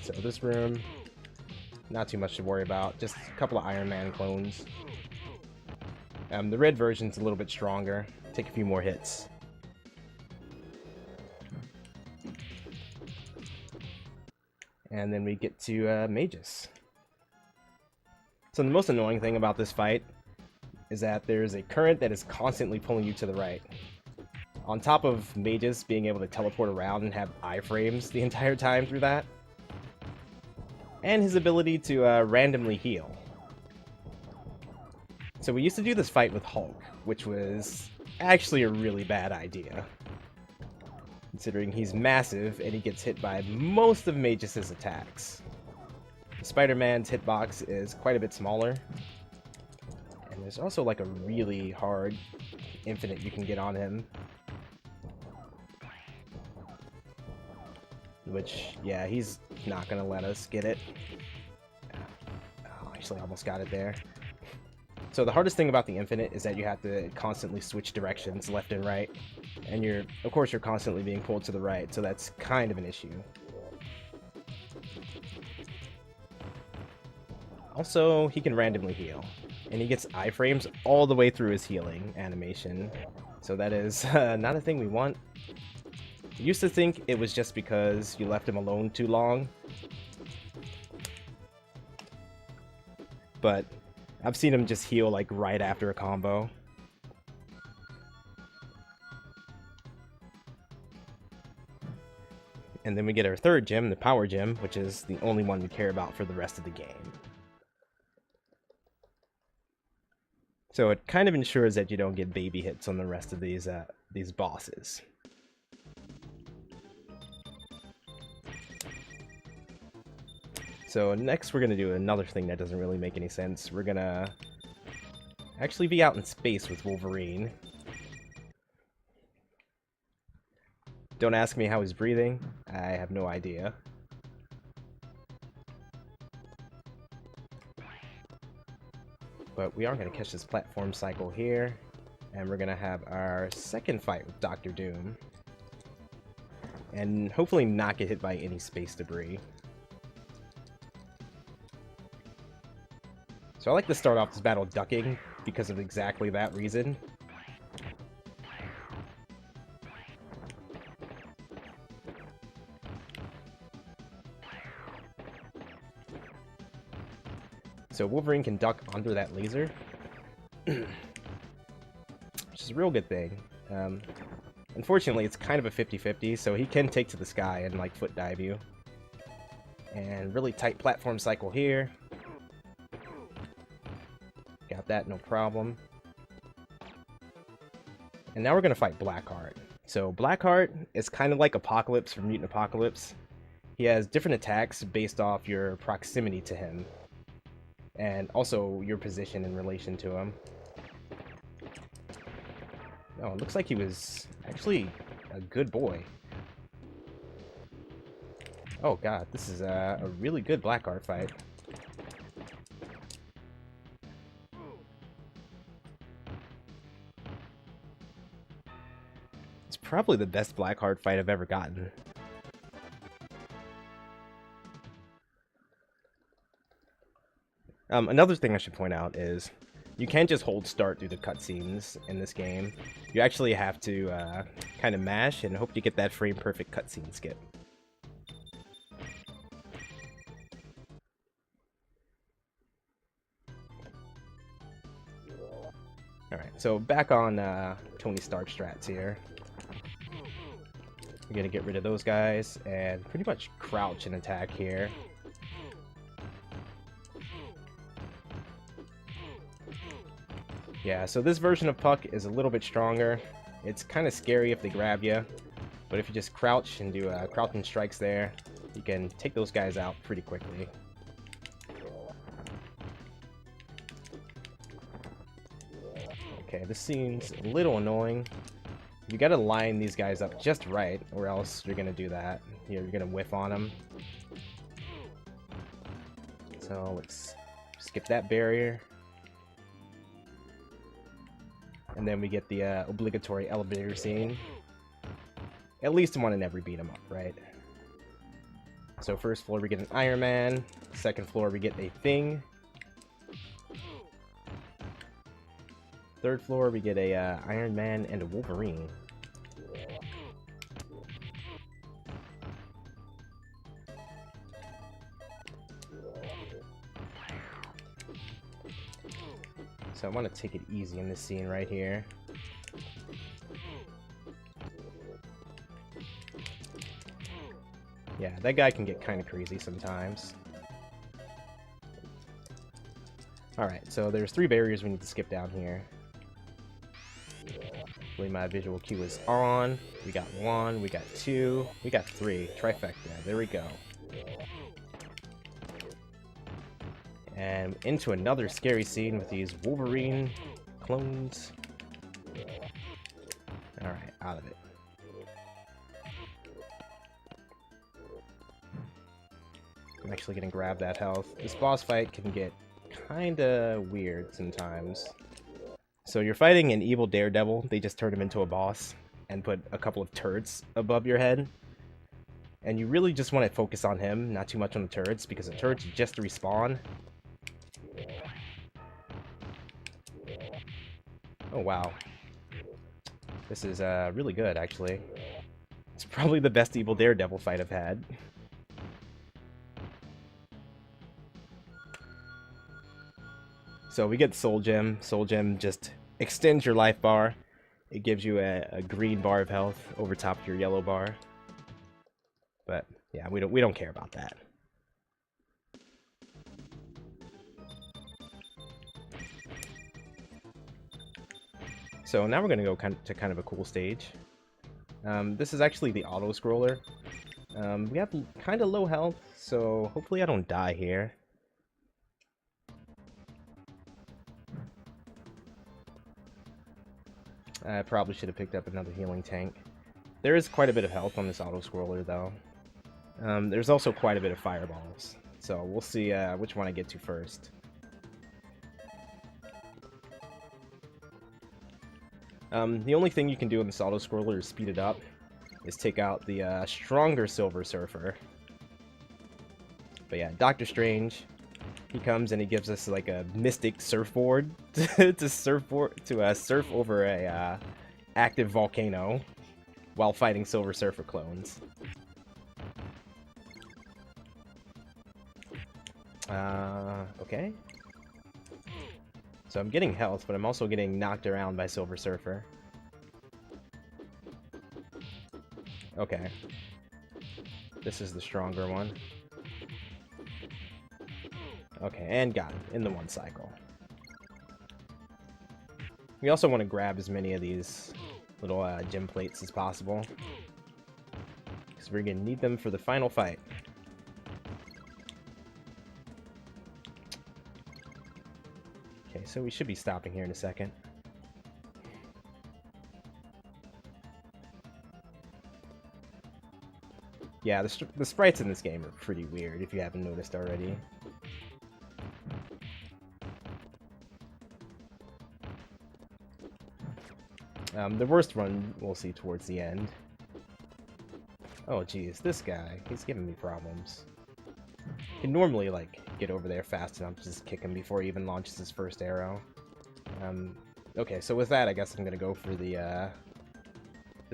So this room, not too much to worry about. Just a couple of Iron Man clones. The red version's a little bit stronger. Take a few more hits. And then we get to mages. So the most annoying thing about this fight is that there's a current that is constantly pulling you to the right. On top of mages being able to teleport around and have iframes the entire time through that. And his ability to randomly heal. So we used to do this fight with Hulk, which was actually a really bad idea. Considering he's massive and he gets hit by most of Magus' attacks. Spider-Man's hitbox is quite a bit smaller. And there's also like a really hard infinite you can get on him. Which, yeah, he's not gonna let us get it. Oh, actually, I almost got it there. So the hardest thing about the infinite is that you have to constantly switch directions left and right. And of course, you're constantly being pulled to the right, so that's kind of an issue. Also, he can randomly heal. And he gets iframes all the way through his healing animation. So that is not a thing we want. I used to think it was just because you left him alone too long. But I've seen him just heal like right after a combo. And then we get our third gem, the power gem, which is the only one we care about for the rest of the game. So it kind of ensures that you don't get baby hits on the rest of these bosses. So next we're going to do another thing that doesn't really make any sense. We're going to actually be out in space with Wolverine. Don't ask me how he's breathing. I have no idea. But we are going to catch this platform cycle here. And we're going to have our second fight with Dr. Doom. And hopefully not get hit by any space debris. So I like to start off this battle ducking because of exactly that reason. So Wolverine can duck under that laser, which is a real good thing. Unfortunately, it's kind of a 50-50, so he can take to the sky and like foot dive you. And really tight platform cycle here. Got that, no problem. And now we're going to fight Blackheart. So Blackheart is kind of like Apocalypse from Mutant Apocalypse. He has different attacks based off your proximity to him. And also your position in relation to him. Oh, it looks like he was actually a good boy. Oh god, this is a really good Blackheart fight. It's probably the best Blackheart fight I've ever gotten. Another thing I should point out is you can't just hold start through the cutscenes in this game. You actually have to kind of mash and hope you get that frame perfect cutscene skip. Alright, so back on Tony Stark strats here. We're gonna get rid of those guys and pretty much crouch and attack here. Yeah, so this version of Puck is a little bit stronger. It's kind of scary if they grab you, but if you just crouch and do crouching strikes there, you can take those guys out pretty quickly. Okay, this seems a little annoying. You gotta line these guys up just right, or else you're gonna do that. You're gonna whiff on them. So let's skip that barrier. And then we get the obligatory elevator scene. At least one in every beat 'em up, right? So first floor we get an Iron Man, second floor we get a Thing, third floor we get a Iron Man and a Wolverine. So I want to take it easy in this scene right here. Yeah, that guy can get kind of crazy sometimes. Alright, so there's 3 barriers we need to skip down here. Hopefully my visual cue is on. We got 1, we got 2, we got 3. Trifecta, there we go. And into another scary scene with these Wolverine clones. Alright, out of it. I'm actually gonna grab that health. This boss fight can get kinda weird sometimes. So you're fighting an evil daredevil, they just turn him into a boss and put a couple of turrets above your head. And you really just want to focus on him, not too much on the turrets, because the turrets just respawn. Oh wow. This is really good, actually. It's probably the best evil daredevil fight I've had. So we get Soul Gem. Soul Gem just extends your life bar. It gives you a green bar of health over top of your yellow bar. But yeah, we don't care about that. So now we're gonna go to kind of a cool stage. This is actually the Autoscroller. We have kind of low health, so hopefully I don't die here. I probably should have picked up another healing tank. There is quite a bit of health on this Autoscroller, though. There's also quite a bit of fireballs, so we'll see which one I get to first. The only thing you can do in this Autoscroller is speed it up, is take out the stronger Silver Surfer. But yeah, Doctor Strange, he comes and he gives us like a mystic surfboard to surf over a active volcano while fighting Silver Surfer clones. Okay. So I'm getting health, but I'm also getting knocked around by Silver Surfer. Okay. This is the stronger one. Okay, and got him in the one cycle. We also want to grab as many of these little gem plates as possible, because we're going to need them for the final fight. Okay, so we should be stopping here in a second. Yeah, the sprites in this game are pretty weird, if you haven't noticed already. The worst one we'll see towards the end. Oh geez, this guy, he's giving me problems. I can normally, like, get over there fast enough to just kick him before he even launches his first arrow. Okay, so with that, I guess I'm gonna go for the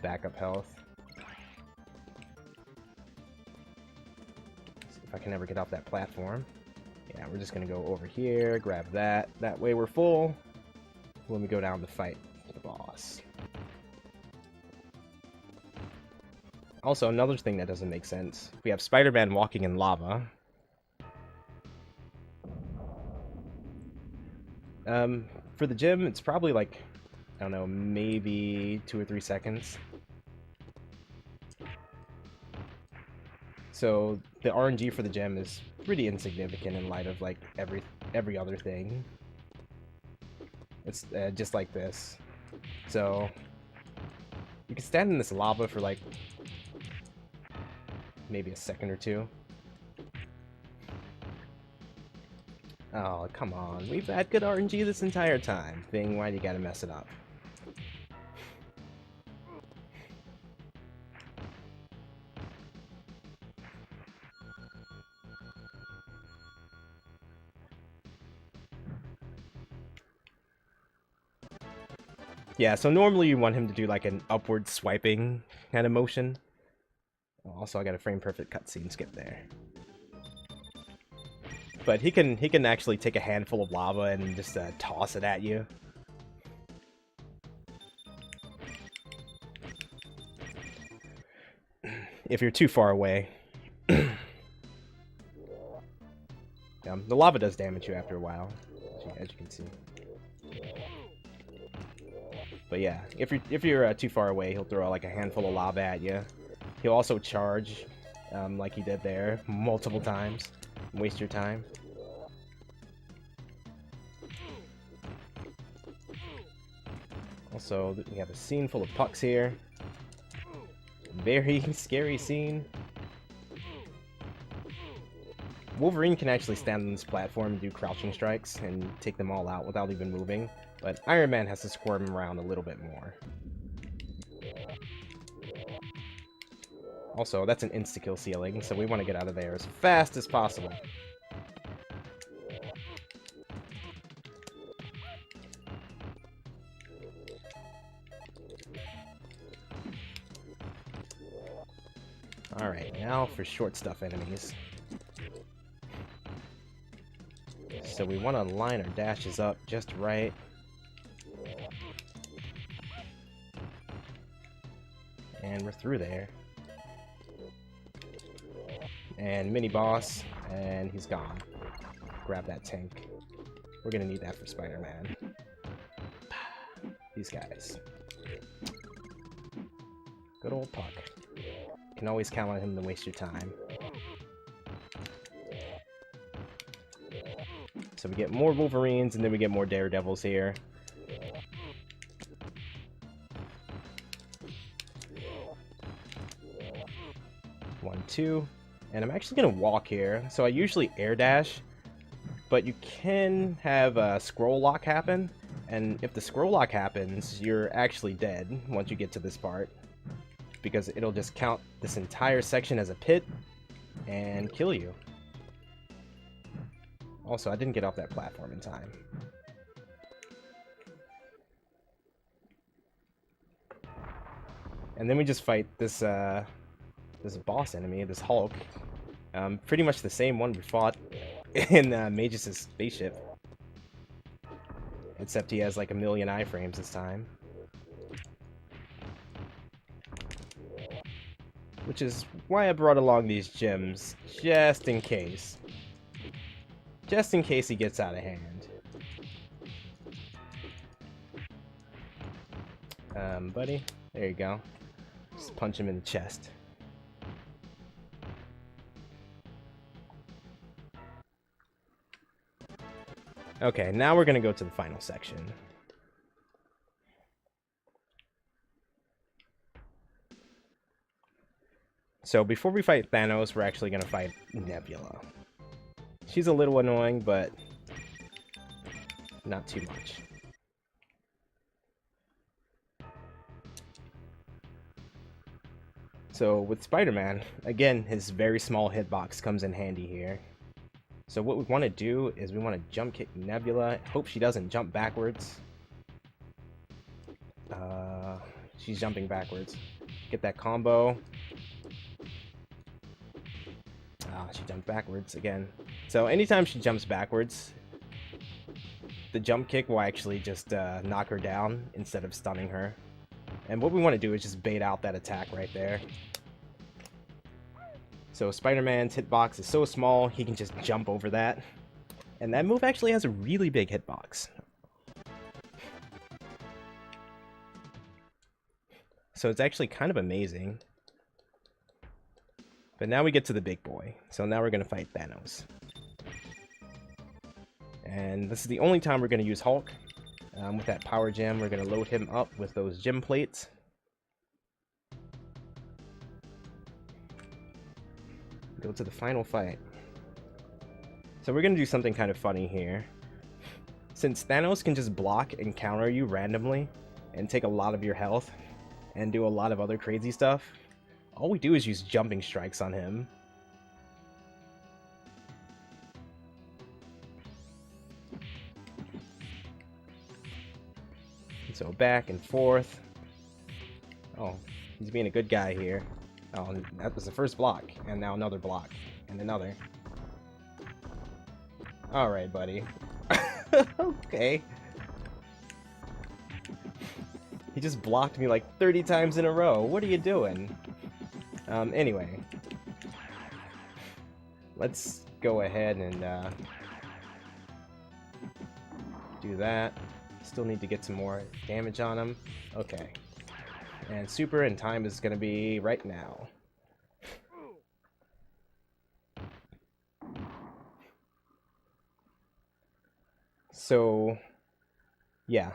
backup health. See if I can ever get off that platform. Yeah, we're just gonna go over here, grab that. That way we're full when we go down to fight the boss. Also, another thing that doesn't make sense. We have Spider-Man walking in lava. For the gym, it's probably like, I don't know, maybe 2 or 3 seconds. So the RNG for the gem is pretty insignificant in light of like every other thing. It's just like this. So you can stand in this lava for like maybe a second or two. Oh, come on. We've had good RNG this entire time. Thing, why do you gotta mess it up? Yeah, so normally you want him to do like an upward swiping kind of motion. Also, I got a frame perfect cutscene skip there. But he can actually take a handful of lava and just toss it at you. If you're too far away. The lava does damage you after a while, as you can see. But yeah, if you're too far away, he'll throw like a handful of lava at you. He'll also charge, like he did there, multiple times. Waste your time. Also, we have a scene full of pucks here. Very scary scene. Wolverine can actually stand on this platform and do crouching strikes and take them all out without even moving, but Iron Man has to squirm around a little bit more. Also, that's an insta-kill ceiling, so we want to get out of there as fast as possible. Alright, now for short stuff enemies. So we want to line our dashes up just right. And we're through there. And mini boss, and he's gone. Grab that tank. We're gonna need that for Spider-Man. These guys. Good old Puck. Can always count on him to waste your time. So we get more Wolverines, and then we get more Daredevils here. One, two. And I'm actually going to walk here. So I usually air dash, but you can have a scroll lock happen. And if the scroll lock happens, you're actually dead once you get to this part. Because it'll just count this entire section as a pit and kill you. Also, I didn't get off that platform in time. And then we just fight this this boss enemy, this Hulk. Pretty much the same one we fought in Magus' spaceship. Except he has like 1,000,000 iframes this time. Which is why I brought along these gems, just in case. Just in case he gets out of hand. Buddy, there you go. Just punch him in the chest. Okay, now we're gonna go to the final section. So before we fight Thanos, we're actually gonna fight Nebula. She's a little annoying, but not too much. So with Spider-Man, again, his very small hitbox comes in handy here. So what we want to do is we want to jump kick Nebula. Hope she doesn't jump backwards. She's jumping backwards. Get that combo. She jumped backwards again. So anytime she jumps backwards, the jump kick will actually just knock her down instead of stunning her. And what we want to do is just bait out that attack right there. So Spider-Man's hitbox is so small, he can just jump over that. And that move actually has a really big hitbox. So it's actually kind of amazing. But now we get to the big boy. So now we're going to fight Thanos. And this is the only time we're going to use Hulk. With that power gem, we're going to load him up with those gem plates. Go to the final fight. So we're going to do something kind of funny here. Since Thanos can just block and counter you randomly and take a lot of your health and do a lot of other crazy stuff, all we do is use jumping strikes on him. So back and forth. Oh, he's being a good guy here. Oh, that was the first block, and now another block, and another. Alright, buddy. Okay. He just blocked me like 30 times in a row. What are you doing? Anyway. Let's go ahead and do that. Still need to get some more damage on him. Okay. And super and time is going to be right now. So, yeah.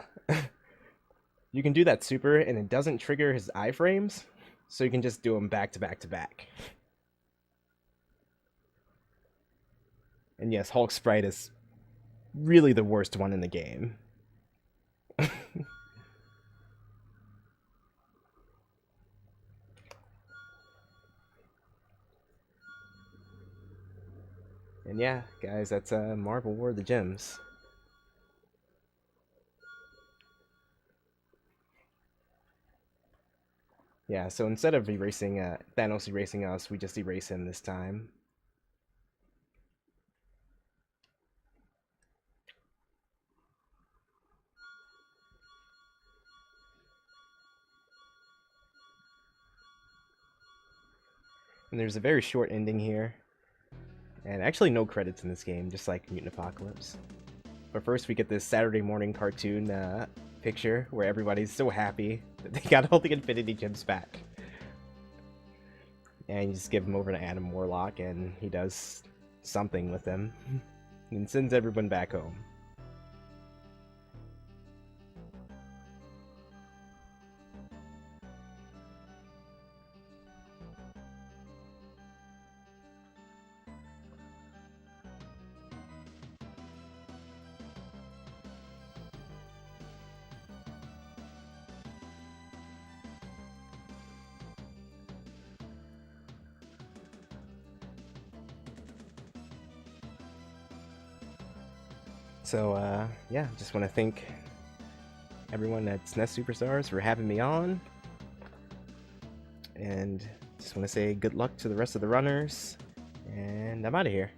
You can do that super and it doesn't trigger his iframes, so you can just do them back to back to back. And yes, Hulk Sprite is really the worst one in the game. And yeah, guys, that's Marvel War of the Gems. Yeah, so instead of erasing Thanos erasing us, we just erase him this time. And there's a very short ending here. And actually no credits in this game, just like Mutant Apocalypse. But first we get this Saturday morning cartoon picture where everybody's so happy that they got all the Infinity Gems back. And you just give them over to Adam Warlock and he does something with them and sends everyone back home. So, yeah, just want to thank everyone at SNES Superstars for having me on. And just want to say good luck to the rest of the runners. And I'm out of here.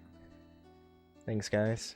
Thanks, guys.